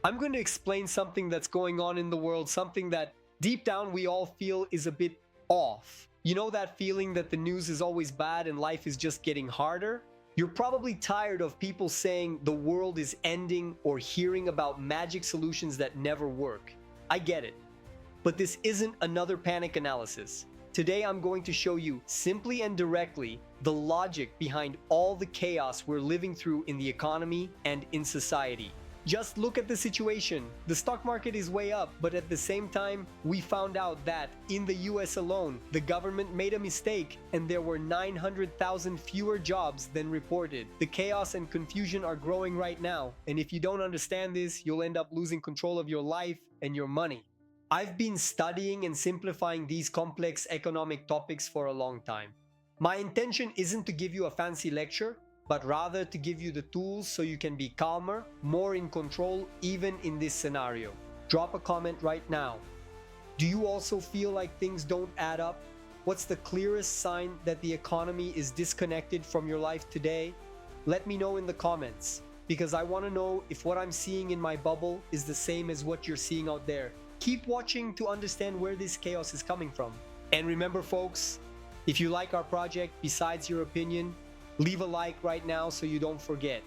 I'm going to explain something that's going on in the world, something that deep down we all feel is a bit off. You know that feeling that the news is always bad and life is just getting harder? You're probably tired of people saying the world is ending or hearing about magic solutions that never work. I get it. But this isn't another panic analysis. Today I'm going to show you simply and directly the logic behind all the chaos we're living through in the economy and in society. Just look at the situation. The stock market is way up, but at the same time, we found out that in the US alone, the government made a mistake and there were 900,000 fewer jobs than reported. The chaos and confusion are growing right now, and if you don't understand this, you'll end up losing control of your life and your money. I've been studying and simplifying these complex economic topics for a long time. My intention isn't to give you a fancy lecture, but rather to give you the tools so you can be calmer, more in control, even in this scenario. Drop a comment right now. Do you also feel like things don't add up? What's the clearest sign that the economy is disconnected from your life today? Let me know in the comments, because I want to know if what I'm seeing in my bubble is the same as what you're seeing out there. Keep watching to understand where this chaos is coming from. And remember, folks, if you like our project, besides your opinion, leave a like right now so you don't forget.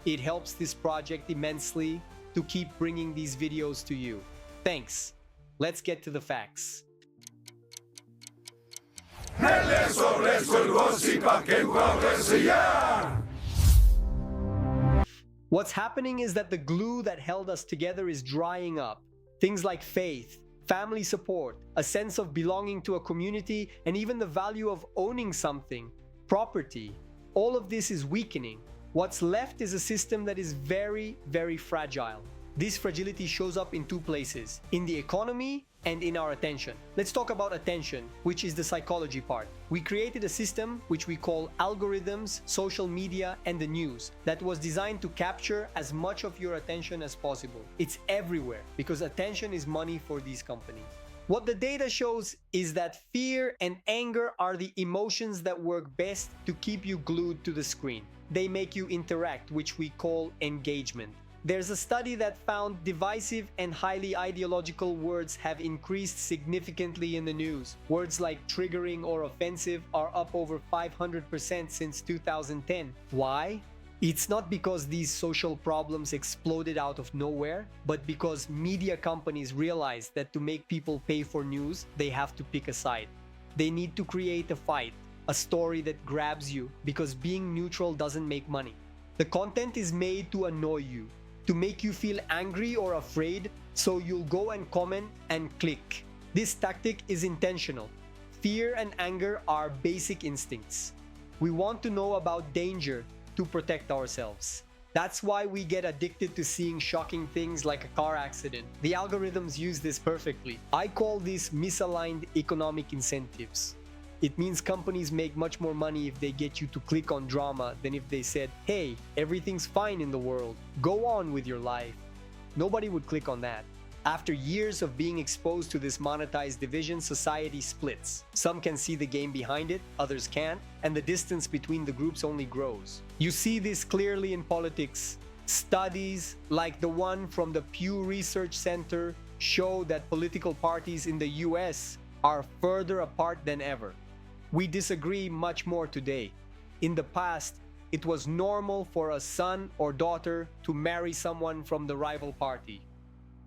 It helps this project immensely to keep bringing these videos to you. Thanks. Let's get to the facts. What's happening is that the glue that held us together is drying up. Things like faith, family support, a sense of belonging to a community, and even the value of owning something, property. All of this is weakening. What's left is a system that is very, very fragile. This fragility shows up in two places, in the economy and in our attention. Let's talk about attention, which is the psychology part. We created a system which we call algorithms, social media, and the news that was designed to capture as much of your attention as possible. It's everywhere because attention is money for these companies. What the data shows is that fear and anger are the emotions that work best to keep you glued to the screen. They make you interact, which we call engagement. There's a study that found divisive and highly ideological words have increased significantly in the news. Words like triggering or offensive are up over 500% since 2010. Why? It's not because these social problems exploded out of nowhere, but because media companies realized that to make people pay for news, they have to pick a side. They need to create a fight, a story that grabs you, because being neutral doesn't make money. The content is made to annoy you, to make you feel angry or afraid, so you'll go and comment and click. This tactic is intentional. Fear and anger are basic instincts. We want to know about danger to protect ourselves. That's why we get addicted to seeing shocking things like a car accident. The algorithms use this perfectly. I call this misaligned economic incentives. It means companies make much more money if they get you to click on drama than if they said, hey, everything's fine in the world, go on with your life. Nobody would click on that. After years of being exposed to this monetized division, society splits. Some can see the game behind it, others can't, and the distance between the groups only grows. You see this clearly in politics. Studies like the one from the Pew Research Center show that political parties in the US are further apart than ever. We disagree much more today. In the past, it was normal for a son or daughter to marry someone from the rival party.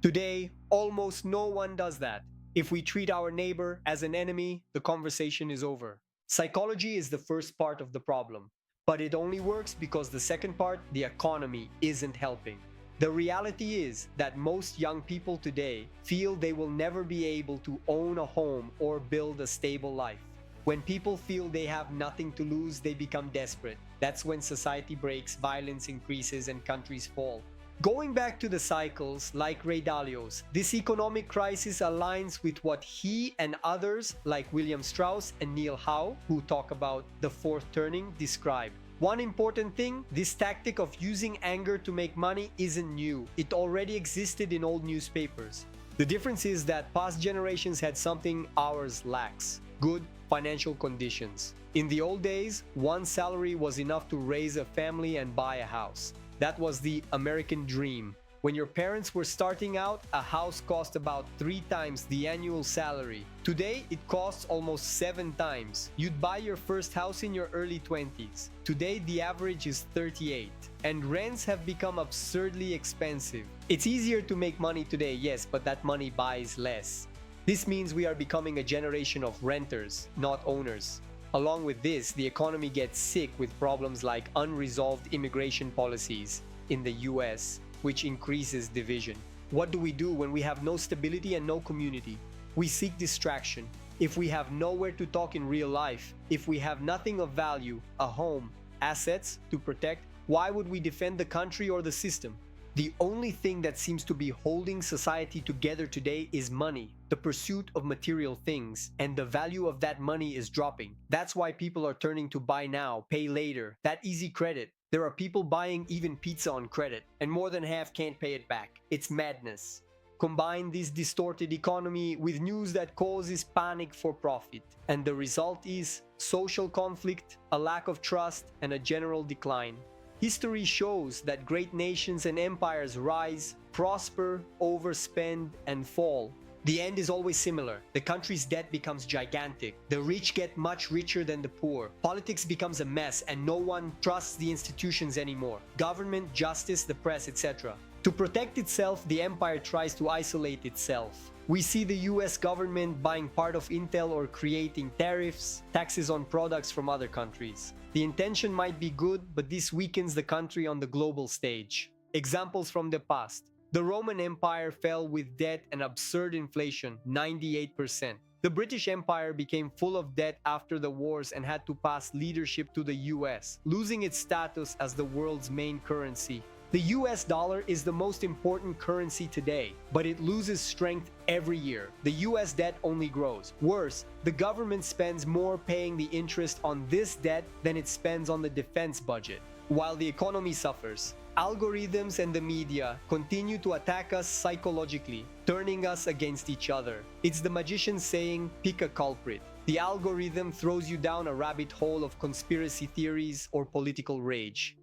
Today, almost no one does that. If we treat our neighbor as an enemy, the conversation is over. Psychology is the first part of the problem, but it only works because the second part, the economy, isn't helping. The reality is that most young people today feel they will never be able to own a home or build a stable life. When people feel they have nothing to lose, they become desperate. That's when society breaks, violence increases, and countries fall. Going back to the cycles, like Ray Dalio's, this economic crisis aligns with what he and others like William Strauss and Neil Howe, who talk about the fourth turning, describe. One important thing, this tactic of using anger to make money isn't new. It already existed in old newspapers. The difference is that past generations had something ours lacks: good financial conditions. In the old days, one salary was enough to raise a family and buy a house. That was the American dream. When your parents were starting out, a house cost about 3 times the annual salary. Today, it costs almost 7 times. You'd buy your first house in your early 20s. Today, the average is 38. And rents have become absurdly expensive. It's easier to make money today, yes, but that money buys less. This means we are becoming a generation of renters, not owners. Along with this, the economy gets sick with problems like unresolved immigration policies in the US, which increases division. What do we do when we have no stability and no community? We seek distraction. If we have nowhere to talk in real life, if we have nothing of value, a home, assets to protect, why would we defend the country or the system? The only thing that seems to be holding society together today is money, the pursuit of material things, and the value of that money is dropping. That's why people are turning to buy now, pay later, that easy credit. There are people buying even pizza on credit, and more than half can't pay it back. It's madness. Combine this distorted economy with news that causes panic for profit, and the result is social conflict, a lack of trust, and a general decline. History shows that great nations and empires rise, prosper, overspend, and fall. The end is always similar. The country's debt becomes gigantic. The rich get much richer than the poor. Politics becomes a mess and no one trusts the institutions anymore. Government, justice, the press, etc. To protect itself, the empire tries to isolate itself. We see the US government buying part of Intel or creating tariffs, taxes on products from other countries. The intention might be good, but this weakens the country on the global stage. Examples from the past. The Roman Empire fell with debt and absurd inflation, 98%. The British Empire became full of debt after the wars and had to pass leadership to the US, losing its status as the world's main currency. The US dollar is the most important currency today, but it loses strength every year. The US debt only grows. Worse, the government spends more paying the interest on this debt than it spends on the defense budget. While the economy suffers, algorithms and the media continue to attack us psychologically, turning us against each other. It's the magician saying, pick a culprit. The algorithm throws you down a rabbit hole of conspiracy theories or political rage.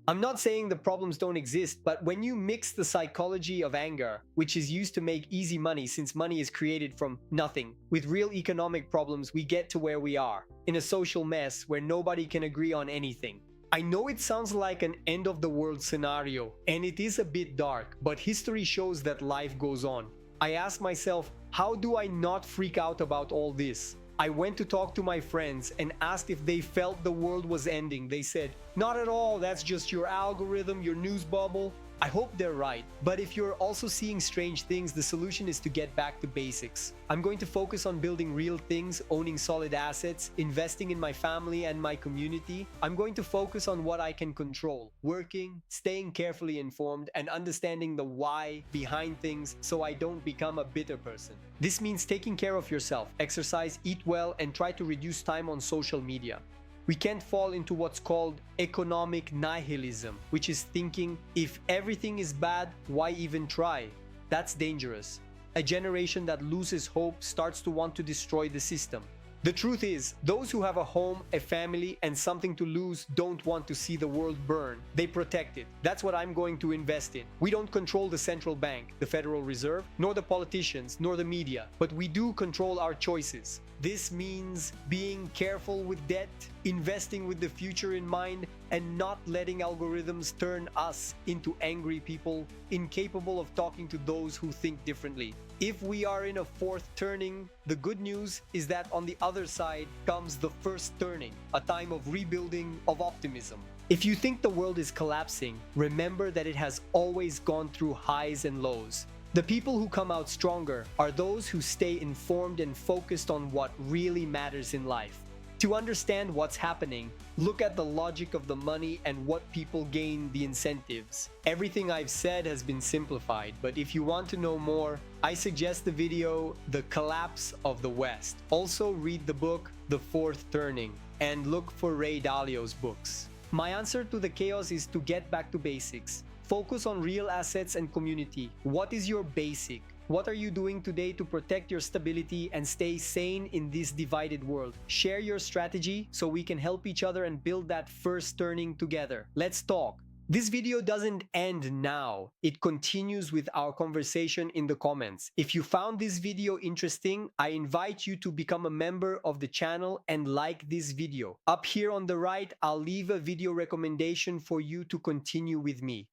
I'm not saying the problems don't exist, but when you mix the psychology of anger, which is used to make easy money since money is created from nothing, with real economic problems, we get to where we are, in a social mess where nobody can agree on anything. I know it sounds like an end of the world scenario, and it is a bit dark, but history shows that life goes on. I ask myself, how do I not freak out about all this? I went to talk to my friends and asked if they felt the world was ending. They said, not at all, that's just your algorithm, your news bubble. I hope they're right, but if you're also seeing strange things, the solution is to get back to basics. I'm going to focus on building real things, owning solid assets, investing in my family and my community. I'm going to focus on what I can control, working, staying carefully informed, and understanding the why behind things so I don't become a bitter person. This means taking care of yourself, exercise, eat well, and try to reduce time on social media. We can't fall into what's called economic nihilism, which is thinking, if everything is bad, why even try? That's dangerous. A generation that loses hope starts to want to destroy the system. The truth is, those who have a home, a family, and something to lose don't want to see the world burn. They protect it. That's what I'm going to invest in. We don't control the central bank, the Federal Reserve, nor the politicians, nor the media, but we do control our choices. This means being careful with debt, investing with the future in mind, and not letting algorithms turn us into angry people, incapable of talking to those who think differently. If we are in a fourth turning, the good news is that on the other side comes the first turning, a time of rebuilding, of optimism. If you think the world is collapsing, remember that it has always gone through highs and lows. The people who come out stronger are those who stay informed and focused on what really matters in life. To understand what's happening, look at the logic of the money and what people gain the incentives. Everything I've said has been simplified, but if you want to know more, I suggest the video, The Collapse of the West. Also read the book, The Fourth Turning, and look for Ray Dalio's books. My answer to the chaos is to get back to basics. Focus on real assets and community. What is your basic? What are you doing today to protect your stability and stay sane in this divided world? Share your strategy so we can help each other and build that first turning together. Let's talk. This video doesn't end now. It continues with our conversation in the comments. If you found this video interesting, I invite you to become a member of the channel and like this video. Up here on the right, I'll leave a video recommendation for you to continue with me.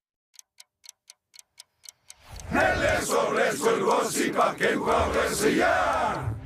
Nelle sole sul gossip che può